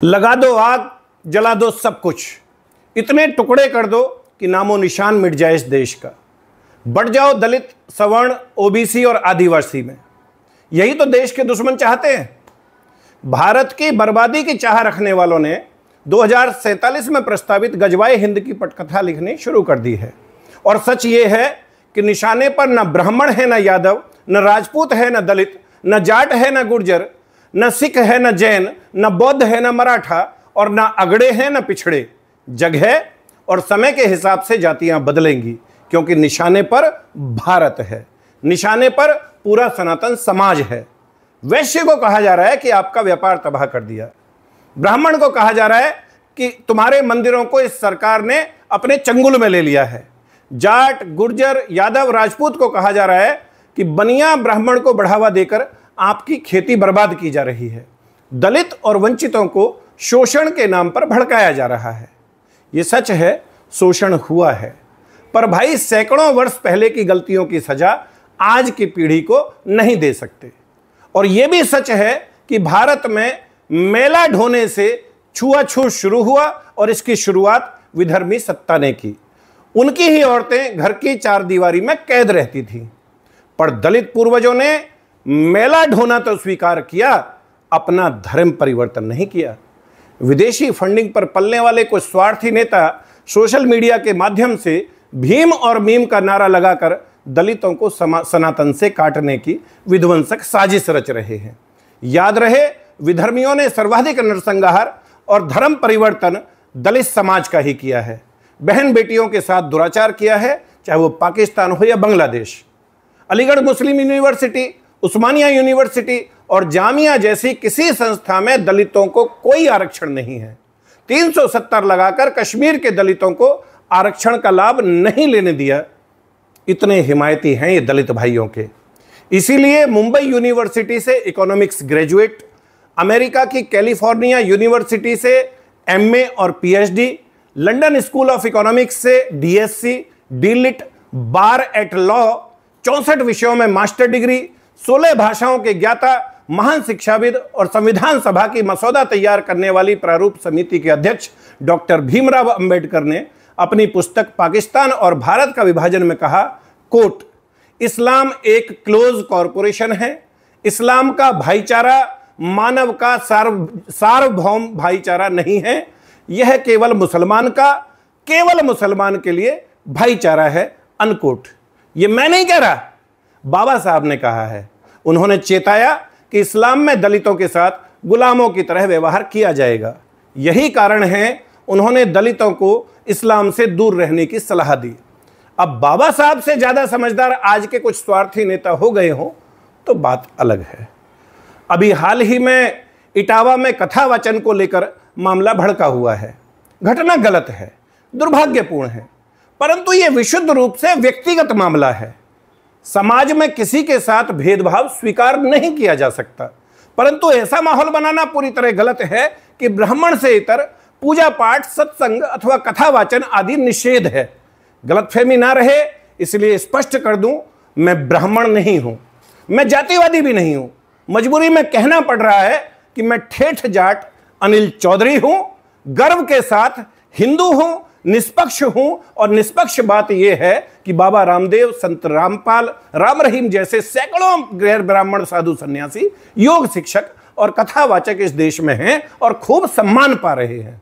लगा दो आग, जला दो सब कुछ, इतने टुकड़े कर दो कि नामो निशान मिट जाए इस देश का। बढ़ जाओ दलित, सवर्ण, ओबीसी और आदिवासी में। यही तो देश के दुश्मन चाहते हैं। भारत की बर्बादी की चाह रखने वालों ने 2047 में प्रस्तावित गजवाए हिंद की पटकथा लिखनी शुरू कर दी है। और सच ये है कि निशाने पर न ब्राह्मण है, न यादव, न राजपूत है, न दलित, न जाट है, न गुर्जर, न सिख है, न जैन, न बौद्ध है, न मराठा, और न अगड़े हैं, न पिछड़े। जगह और समय के हिसाब से जातियां बदलेंगी, क्योंकि निशाने पर भारत है, निशाने पर पूरा सनातन समाज है। वैश्य को कहा जा रहा है कि आपका व्यापार तबाह कर दिया। ब्राह्मण को कहा जा रहा है कि तुम्हारे मंदिरों को इस सरकार ने अपने चंगुल में ले लिया है। जाट, गुर्जर, यादव, राजपूत को कहा जा रहा है कि बनिया ब्राह्मण को बढ़ावा देकर आपकी खेती बर्बाद की जा रही है। दलित और वंचितों को शोषण के नाम पर भड़काया जा रहा है। ये सच है, शोषण हुआ है, पर भाई सैकड़ों वर्ष पहले की गलतियों की सजा आज की पीढ़ी को नहीं दे सकते। और यह भी सच है कि भारत में मेला ढोने से छुआछूत शुरू हुआ और इसकी शुरुआत विधर्मी सत्ता ने की। उनकी ही औरतें घर की चार दीवारी में कैद रहती थीं, पर दलित पूर्वजों ने मेला ढोना तो स्वीकार किया, अपना धर्म परिवर्तन नहीं किया। विदेशी फंडिंग पर पलने वाले कुछ स्वार्थी नेता सोशल मीडिया के माध्यम से भीम और मीम का नारा लगाकर दलितों को सनातन से काटने की विध्वंसक साजिश रच रहे हैं। याद रहे, विधर्मियों ने सर्वाधिक नरसंहार और धर्म परिवर्तन दलित समाज का ही किया है। बहन बेटियों के साथ दुराचार किया है, चाहे वो पाकिस्तान हो या बांग्लादेश। अलीगढ़ मुस्लिम यूनिवर्सिटी, उस्मानिया यूनिवर्सिटी और जामिया जैसी किसी संस्था में दलितों को कोई आरक्षण नहीं है। 370 लगाकर कश्मीर के दलितों को आरक्षण का लाभ नहीं लेने दिया। इतने हिमायती हैं ये दलित भाइयों के। इसीलिए मुंबई यूनिवर्सिटी से इकोनॉमिक्स ग्रेजुएट, अमेरिका की कैलिफोर्निया यूनिवर्सिटी से एमए और PhD, London school of economics से डीएससी, डीलिट, बार एट लॉ, 64 विषयों में मास्टर डिग्री, 16 भाषाओं के ज्ञाता, महान शिक्षाविद और संविधान सभा की मसौदा तैयार करने वाली प्रारूप समिति के अध्यक्ष डॉक्टर भीमराव अंबेडकर ने अपनी पुस्तक पाकिस्तान और भारत का विभाजन में कहा, कोट, इस्लाम एक क्लोज कॉरपोरेशन है। इस्लाम का भाईचारा मानव का सार्वभौम भाईचारा नहीं है। यह केवल मुसलमान के लिए भाईचारा है, अनकोट। यह मैं नहीं कह रहा, बाबा साहब ने कहा है। उन्होंने चेताया कि इस्लाम में दलितों के साथ गुलामों की तरह व्यवहार किया जाएगा। यही कारण है उन्होंने दलितों को इस्लाम से दूर रहने की सलाह दी। अब बाबा साहब से ज्यादा समझदार आज के कुछ स्वार्थी नेता हो गए हों तो बात अलग है। अभी हाल ही में इटावा में कथा वाचन को लेकर मामला भड़का हुआ है। घटना गलत है, दुर्भाग्यपूर्ण है, परंतु यह विशुद्ध रूप से व्यक्तिगत मामला है। समाज में किसी के साथ भेदभाव स्वीकार नहीं किया जा सकता, परंतु ऐसा माहौल बनाना पूरी तरह गलत है कि ब्राह्मण से इतर पूजा पाठ, सत्संग अथवा कथा वाचन आदि निषेध है। गलतफहमी ना रहे इसलिए स्पष्ट कर दूं, मैं ब्राह्मण नहीं हूं, मैं जातिवादी भी नहीं हूं। मजबूरी में कहना पड़ रहा है कि मैं ठेठ जाट अनिल चौधरी हूं, गर्व के साथ हिंदू हूं, निष्पक्ष हूं। और निष्पक्ष बात यह है कि बाबा रामदेव, संत रामपाल, राम रहीम जैसे सैकड़ों गैर ब्राह्मण साधु सन्यासी, योग शिक्षक और कथावाचक इस देश में हैं और खूब सम्मान पा रहे हैं।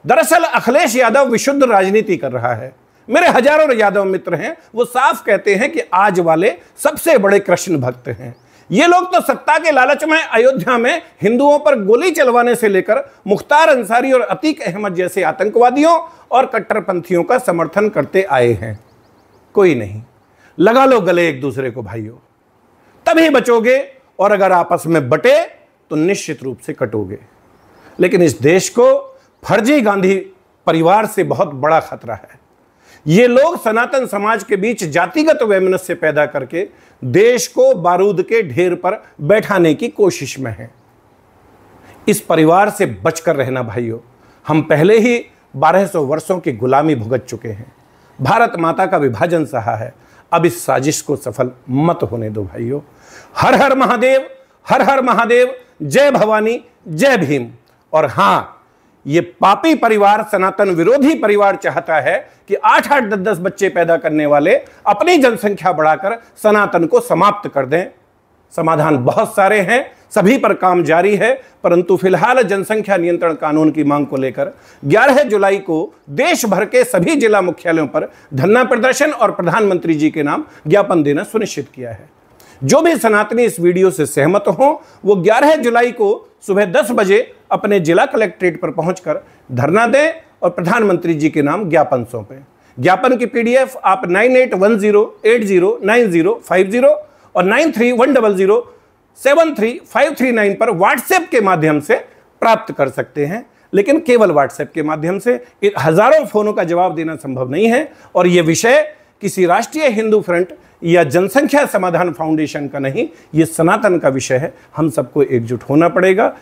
दरअसल अखिलेश यादव विशुद्ध राजनीति कर रहा है। मेरे हजारों यादव मित्र हैं, वो साफ कहते हैं कि आज वाले सबसे बड़े कृष्ण भक्त हैं। ये लोग तो सत्ता के लालच में अयोध्या में हिंदुओं पर गोली चलवाने से लेकर मुख्तार अंसारी और अतीक अहमद जैसे आतंकवादियों और कट्टरपंथियों का समर्थन करते आए हैं। कोई नहीं, लगा लो गले एक दूसरे को भाइयों, तभी बचोगे, और अगर आपस में बटे तो निश्चित रूप से कटोगे। लेकिन इस देश को फर्जी गांधी परिवार से बहुत बड़ा खतरा है। ये लोग सनातन समाज के बीच जातिगत वैमनस्य पैदा करके देश को बारूद के ढेर पर बैठाने की कोशिश में हैं। इस परिवार से बचकर रहना भाइयों। हम पहले ही 1200 वर्षों की गुलामी भुगत चुके हैं, भारत माता का विभाजन सहा है। अब इस साजिश को सफल मत होने दो भाइयों। हर हर महादेव, हर हर महादेव, जय भवानी, जय भीम। और हां, ये पापी परिवार, सनातन विरोधी परिवार चाहता है कि 8-8, 10-10 बच्चे पैदा करने वाले अपनी जनसंख्या बढ़ाकर सनातन को समाप्त कर दें। समाधान बहुत सारे हैं, सभी पर काम जारी है, परंतु फिलहाल जनसंख्या नियंत्रण कानून की मांग को लेकर 11 जुलाई को देश भर के सभी जिला मुख्यालयों पर धरना प्रदर्शन और प्रधानमंत्री जी के नाम ज्ञापन देना सुनिश्चित किया है। जो भी सनातनी इस वीडियो से सहमत हो, वो 11 जुलाई को सुबह 10 बजे अपने जिला कलेक्ट्रेट पर पहुंचकर धरना दें और प्रधानमंत्री जी के नाम ज्ञापन सौंपें। ज्ञापन की PDF आप 9810809050 और 9310073539 पर व्हाट्सएप के माध्यम से प्राप्त कर सकते हैं, लेकिन केवल व्हाट्सएप के माध्यम से। हजारों फोनों का जवाब देना संभव नहीं है और यह विषय किसी राष्ट्रीय हिंदू फ्रंट या जनसंख्या समाधान फाउंडेशन का नहीं, यह सनातन का विषय है। हम सबको एकजुट होना पड़ेगा।